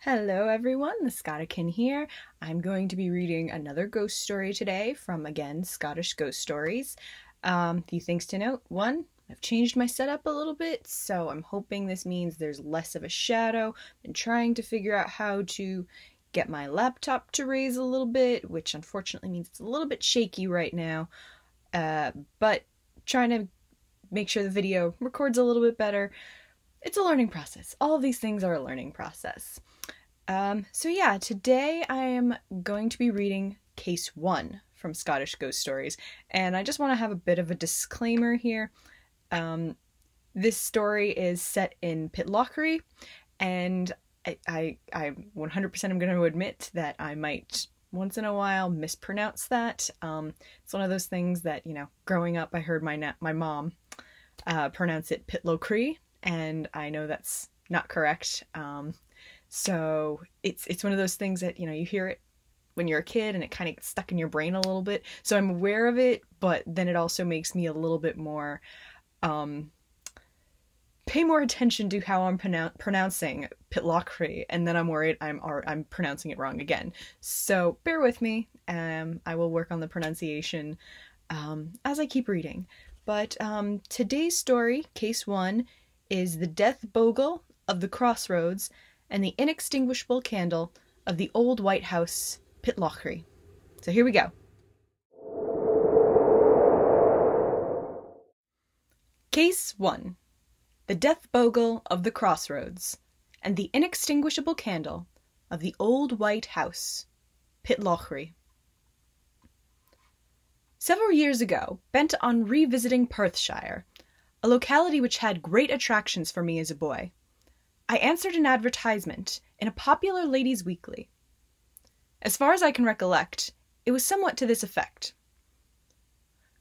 Hello everyone, the Scottican here. I'm going to be reading another ghost story today from, again, Scottish Ghost Stories. A few things to note. One, I've changed my setup a little bit, so I'm hoping this means there's less of a shadow. Been trying to figure out how to get my laptop to raise a little bit, which unfortunately means it's a little bit shaky right now, but trying to make sure the video records a little bit better. It's a learning process. All of these things are a learning process. Today I am going to be reading Case 1 from Scottish Ghost Stories, and I just want to have a bit of a disclaimer here. This story is set in PITLOCHRY, and I 100% am going to admit that I might once in a while mispronounce that. It's one of those things that, growing up I heard my mom pronounce it PITLOCHRY, and I know that's not correct. So it's one of those things that, you hear it when you're a kid and it kind of gets stuck in your brain a little bit. So I'm aware of it, but then it also makes me a little bit more, pay more attention to how I'm pronouncing PITLOCHRY, and then I'm worried I'm pronouncing it wrong again. So bear with me. I will work on the pronunciation, as I keep reading. But, today's story, Case 1, is The Death Bogle of the Crossroads and the Inextinguishable Candle of the Old White House, PITLOCHRY. So here we go. Case 1. The Death Bogle of the Crossroads and the Inextinguishable Candle of the Old White House, PITLOCHRY. Several years ago, bent on revisiting Perthshire, a locality which had great attractions for me as a boy, I answered an advertisement in a popular ladies' weekly. As far as I can recollect, it was somewhat to this effect.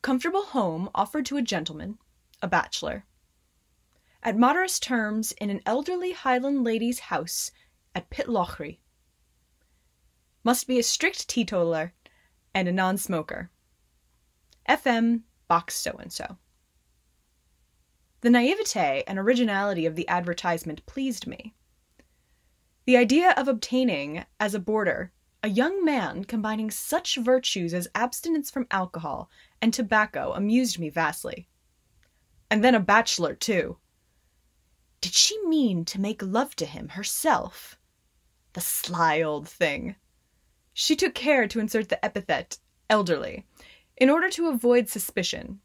Comfortable home offered to a gentleman, a bachelor, at moderate terms in an elderly Highland lady's house at PITLOCHRY. Must be a strict teetotaler and a non-smoker. FM box so-and-so. The naivete and originality of the advertisement pleased me. The idea of obtaining, as a boarder, a young man combining such virtues as abstinence from alcohol and tobacco amused me vastly. And then a bachelor, too. Did she mean to make love to him herself? The sly old thing. She took care to insert the epithet elderly, in order to avoid suspicion.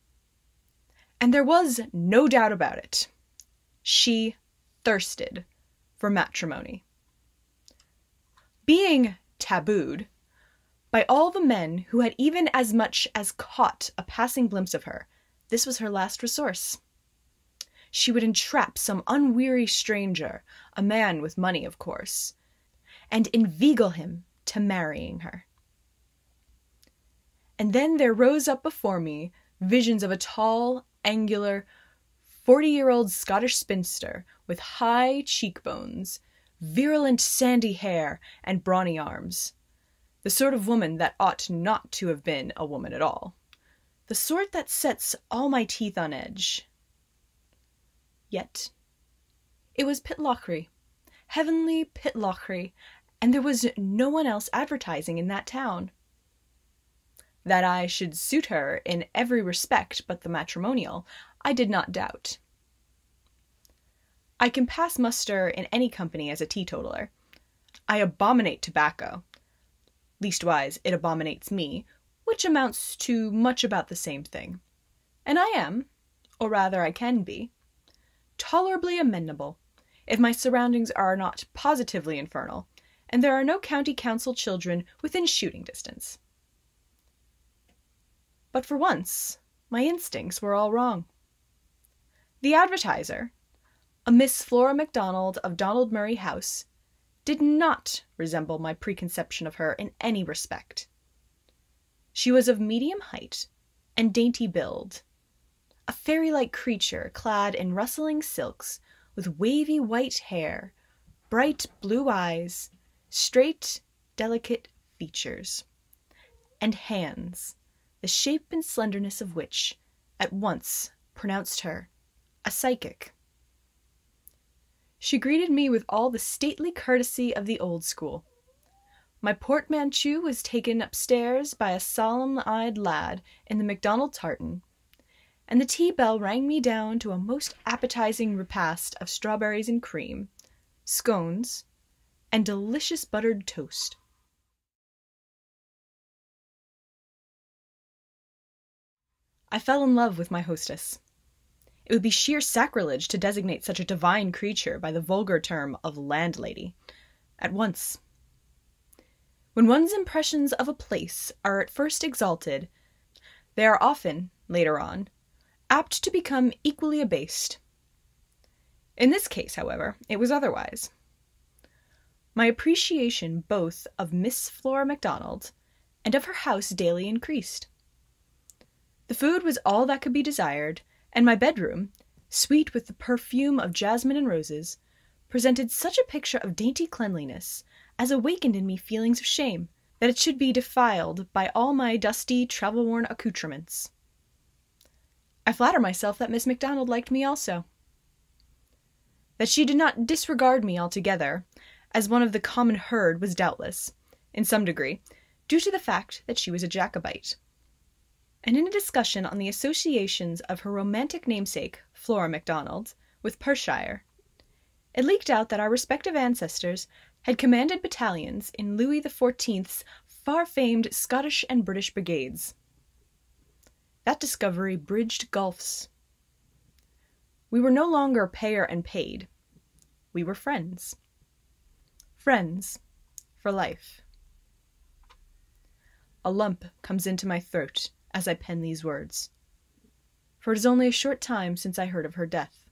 And there was no doubt about it. She thirsted for matrimony. Being tabooed by all the men who had even as much as caught a passing glimpse of her, this was her last resource. She would entrap some unweary stranger, a man with money, of course, and inveigle him to marrying her. And then there rose up before me visions of a tall, angular, 40-year-old Scottish spinster with high cheekbones, virulent sandy hair, and brawny arms. The sort of woman that ought not to have been a woman at all. The sort that sets all my teeth on edge. Yet, it was PITLOCHRY, heavenly PITLOCHRY, and there was no one else advertising in that town. That I should suit her in every respect but the matrimonial, I did not doubt. I can pass muster in any company as a teetotaler. I abominate tobacco. Leastwise, it abominates me, which amounts to much about the same thing. And I am, or rather I can be, tolerably amenable, if my surroundings are not positively infernal, and there are no county council children within shooting distance. But for once, my instincts were all wrong. The advertiser, a Miss Flora MacDonald of Donald Murray House, did not resemble my preconception of her in any respect. She was of medium height and dainty build, a fairy-like creature clad in rustling silks, with wavy white hair, bright blue eyes, straight, delicate features, and hands, the shape and slenderness of which at once pronounced her a psychic. She greeted me with all the stately courtesy of the old school. My portmanteau was taken upstairs by a solemn-eyed lad in the MacDonald tartan, and the tea bell rang me down to a most appetizing repast of strawberries and cream, scones, and delicious buttered toast. I fell in love with my hostess. It would be sheer sacrilege to designate such a divine creature by the vulgar term of landlady, at once. When one's impressions of a place are at first exalted, they are often, later on, apt to become equally abased. In this case, however, it was otherwise. My appreciation both of Miss Flora MacDonald and of her house daily increased. The food was all that could be desired, and my bedroom, sweet with the perfume of jasmine and roses, presented such a picture of dainty cleanliness as awakened in me feelings of shame that it should be defiled by all my dusty, travel-worn accoutrements. I flatter myself that Miss MacDonald liked me also. That she did not disregard me altogether, as one of the common herd, was doubtless, in some degree, due to the fact that she was a Jacobite. And in a discussion on the associations of her romantic namesake, Flora MacDonald, with Perthshire, it leaked out that our respective ancestors had commanded battalions in Louis XIV's far-famed Scottish and British brigades. That discovery bridged gulfs. We were no longer payer and paid. We were friends. Friends for life. A lump comes into my throat as I pen these words, for it is only a short time since I heard of her death.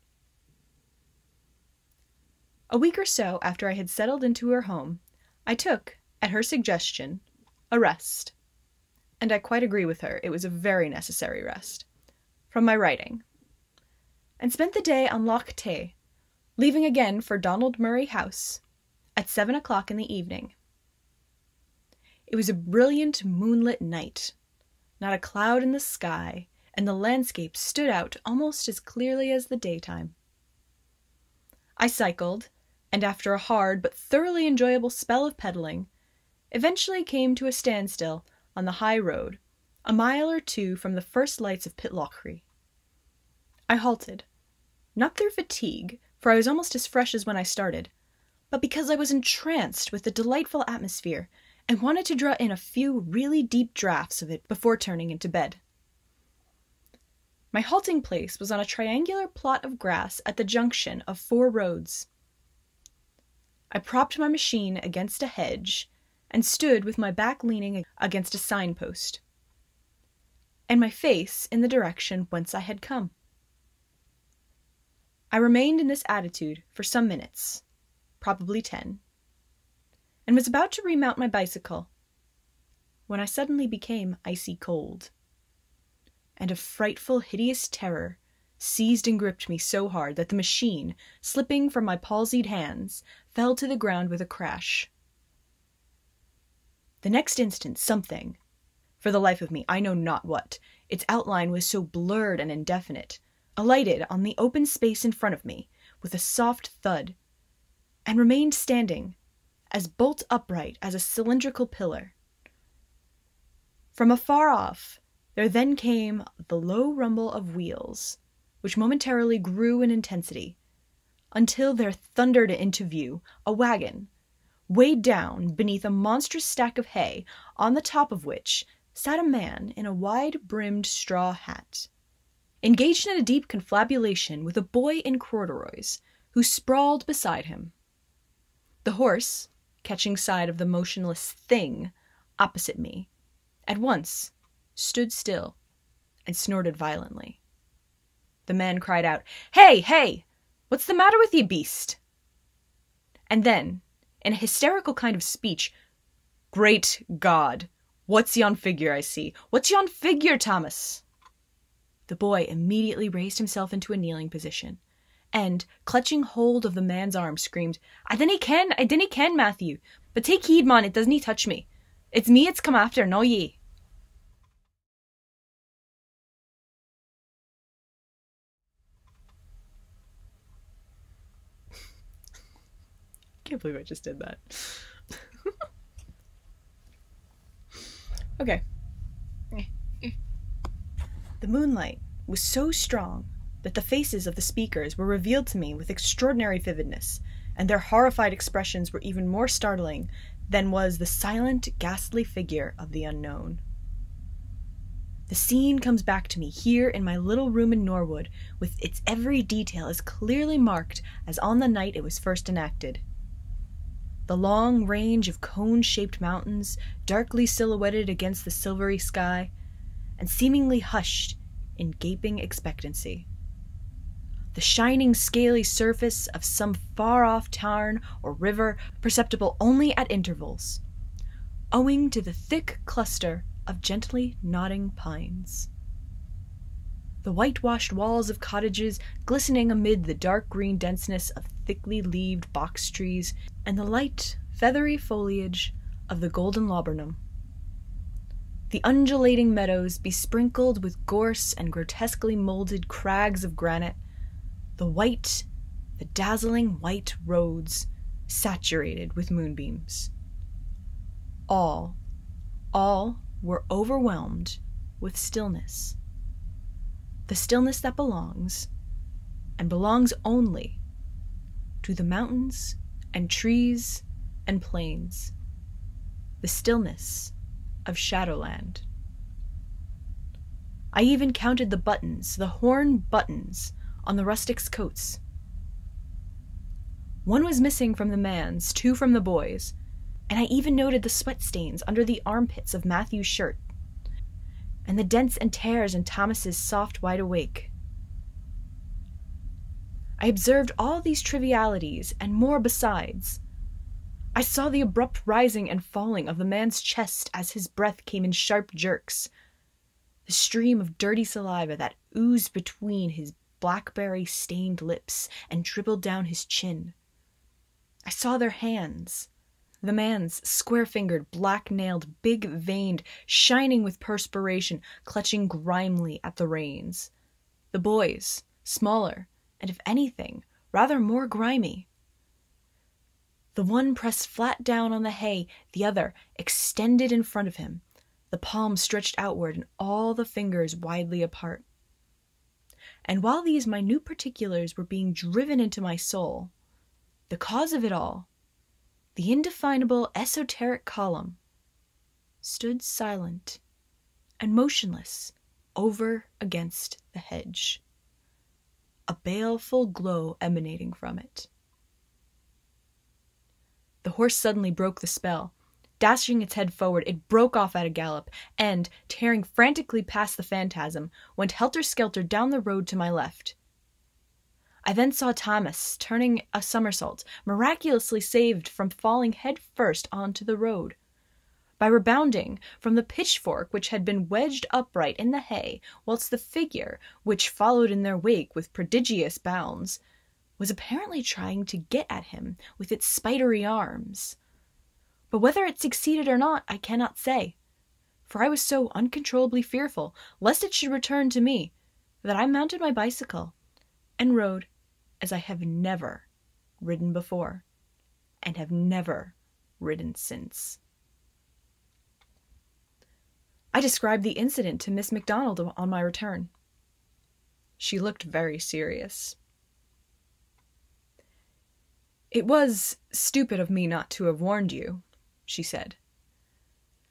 A week or so after I had settled into her home, I took, at her suggestion, a rest, and I quite agree with her, it was a very necessary rest, from my writing, and spent the day on Loch Tay, leaving again for Donald Murray House at 7 o'clock in the evening. It was a brilliant moonlit night, not a cloud in the sky, and the landscape stood out almost as clearly as the daytime. I cycled, and after a hard but thoroughly enjoyable spell of pedaling, eventually came to a standstill on the high road, a mile or two from the first lights of PITLOCHRY. I halted, not through fatigue, for I was almost as fresh as when I started, but because I was entranced with the delightful atmosphere and wanted to draw in a few really deep draughts of it before turning into bed. My halting place was on a triangular plot of grass at the junction of 4 roads. I propped my machine against a hedge and stood with my back leaning against a signpost, and my face in the direction whence I had come. I remained in this attitude for some minutes, probably 10, and was about to remount my bicycle, when I suddenly became icy cold, and a frightful, hideous terror seized and gripped me so hard that the machine, slipping from my palsied hands, fell to the ground with a crash. The next instant something, for the life of me I know not what, its outline was so blurred and indefinite, alighted on the open space in front of me with a soft thud, and remained standing, as bolt upright as a cylindrical pillar. From afar off, there then came the low rumble of wheels, which momentarily grew in intensity, until there thundered into view a wagon, weighed down beneath a monstrous stack of hay, on the top of which sat a man in a wide-brimmed straw hat, engaged in a deep confabulation with a boy in corduroys, who sprawled beside him. The horse, catching sight of the motionless thing opposite me, at once stood still and snorted violently. The man cried out, "Hey, hey! What's the matter with ye, beast?" And then, in a hysterical kind of speech, "Great God! What's yon figure I see? What's yon figure, Thomas?" The boy immediately raised himself into a kneeling position, and, clutching hold of the man's arm, screamed, I dinna ken, Matthew, but take heed, man, it doesn't touch me. It's me it's come after, no ye." can't believe I just did that. Okay. The moonlight was so strong that the faces of the speakers were revealed to me with extraordinary vividness, and their horrified expressions were even more startling than was the silent, ghastly figure of the unknown. The scene comes back to me here in my little room in Norwood, with its every detail as clearly marked as on the night it was first enacted. The long range of cone-shaped mountains, darkly silhouetted against the silvery sky, and seemingly hushed in gaping expectancy. The shining, scaly surface of some far-off tarn or river, perceptible only at intervals, owing to the thick cluster of gently nodding pines. The whitewashed walls of cottages glistening amid the dark green denseness of thickly leaved box trees, and the light, feathery foliage of the golden laburnum. The undulating meadows besprinkled with gorse and grotesquely molded crags of granite, the dazzling white roads saturated with moonbeams. All were overwhelmed with stillness. The stillness that belongs only to the mountains and trees and plains. The stillness of Shadowland. I even counted the horn buttons on the rustics' coats. One was missing from the man's, 2 from the boy's, and I even noted the sweat stains under the armpits of Matthew's shirt, and the dents and tears in Thomas's soft wide awake. I observed all these trivialities and more besides. I saw the abrupt rising and falling of the man's chest as his breath came in sharp jerks, the stream of dirty saliva that oozed between his blackberry-stained lips and dribbled down his chin. I saw their hands, the man's square-fingered, black-nailed, big-veined, shining with perspiration, clutching grimly at the reins. The boy's, smaller, and if anything, rather more grimy. The one pressed flat down on the hay, the other extended in front of him, the palms stretched outward and all the fingers widely apart. And while these minute particulars were being driven into my soul, the cause of it all, the indefinable esoteric column, stood silent and motionless over against the hedge, a baleful glow emanating from it. The horse suddenly broke the spell. Dashing its head forward, it broke off at a gallop, and, tearing frantically past the phantasm, went helter-skelter down the road to my left. I then saw Thomas turning a somersault, miraculously saved from falling head first onto the road. By rebounding from the pitchfork which had been wedged upright in the hay, whilst the figure, which followed in their wake with prodigious bounds, was apparently trying to get at him with its spidery arms. But whether it succeeded or not, I cannot say, for I was so uncontrollably fearful lest it should return to me, that I mounted my bicycle and rode as I have never ridden before, and have never ridden since. I described the incident to Miss MacDonald on my return. She looked very serious. "It was stupid of me not to have warned you," she said.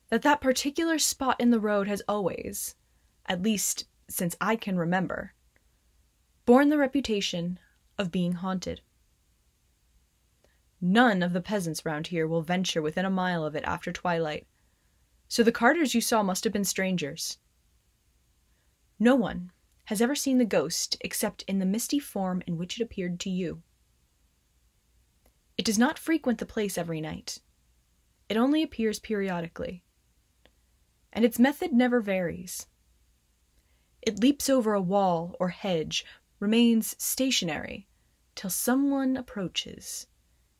That particular spot in the road has always, at least since I can remember, borne the reputation of being haunted. None of the peasants round here will venture within a mile of it after twilight, so the carters you saw must have been strangers. No one has ever seen the ghost except in the misty form in which it appeared to you. It does not frequent the place every night. It only appears periodically, and its method never varies. It leaps over a wall or hedge, remains stationary, till someone approaches,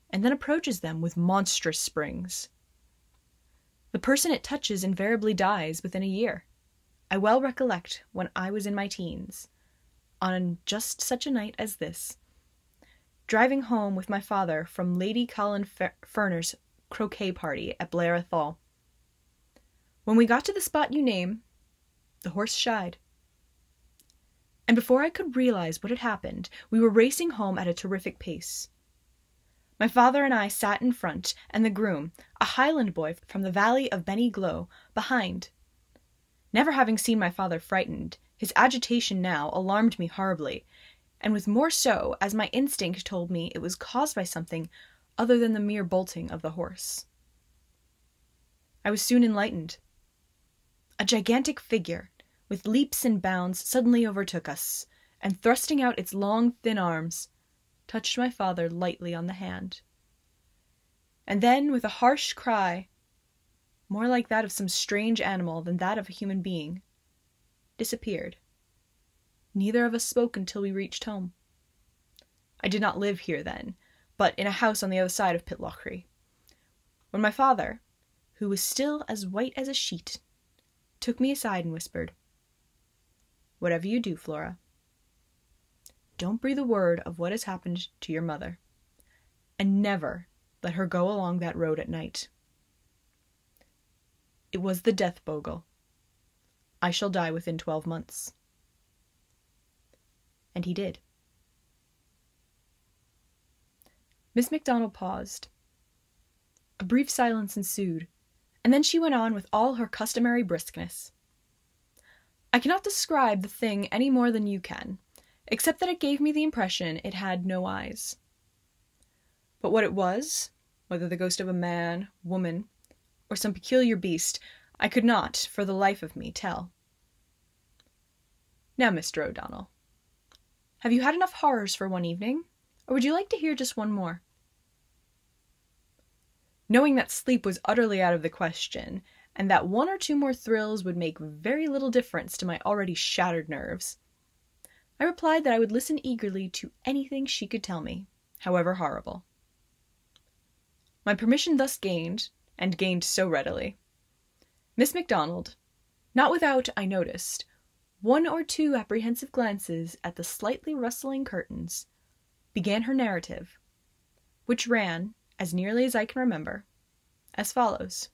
and then approaches them with monstrous springs. The person it touches invariably dies within a year. I well recollect when I was in my teens, on just such a night as this, driving home with my father from Lady Colin Ferner's croquet party at Blair Athol. When we got to the spot you name, the horse shied. And before I could realize what had happened, we were racing home at a terrific pace. My father and I sat in front, and the groom, a Highland boy from the valley of Benny-Glow, behind. Never having seen my father frightened, his agitation now alarmed me horribly, and was more so as my instinct told me it was caused by something other than the mere bolting of the horse. I was soon enlightened. A gigantic figure, with leaps and bounds, suddenly overtook us, and thrusting out its long, thin arms, touched my father lightly on the hand. And then, with a harsh cry, more like that of some strange animal than that of a human being, disappeared. Neither of us spoke until we reached home. I did not live here then, but in a house on the other side of Pitlochry, when my father, who was still as white as a sheet, took me aside and whispered, "Whatever you do, Flora, don't breathe a word of what has happened to your mother, and never let her go along that road at night. It was the death bogle. I shall die within 12 months. And he did. Miss MacDonald paused. A brief silence ensued, and then she went on with all her customary briskness. I cannot describe the thing any more than you can, except that it gave me the impression it had no eyes. But what it was, whether the ghost of a man, woman, or some peculiar beast, I could not, for the life of me, tell. Now, Mr. O'Donnell, have you had enough horrors for one evening, or would you like to hear just one more? Knowing that sleep was utterly out of the question, and that one or two more thrills would make very little difference to my already shattered nerves, I replied that I would listen eagerly to anything she could tell me, however horrible. My permission thus gained, and gained so readily, Miss MacDonald, not without, I noticed, one or two apprehensive glances at the slightly rustling curtains, began her narrative, which ran, as nearly as I can remember, as follows.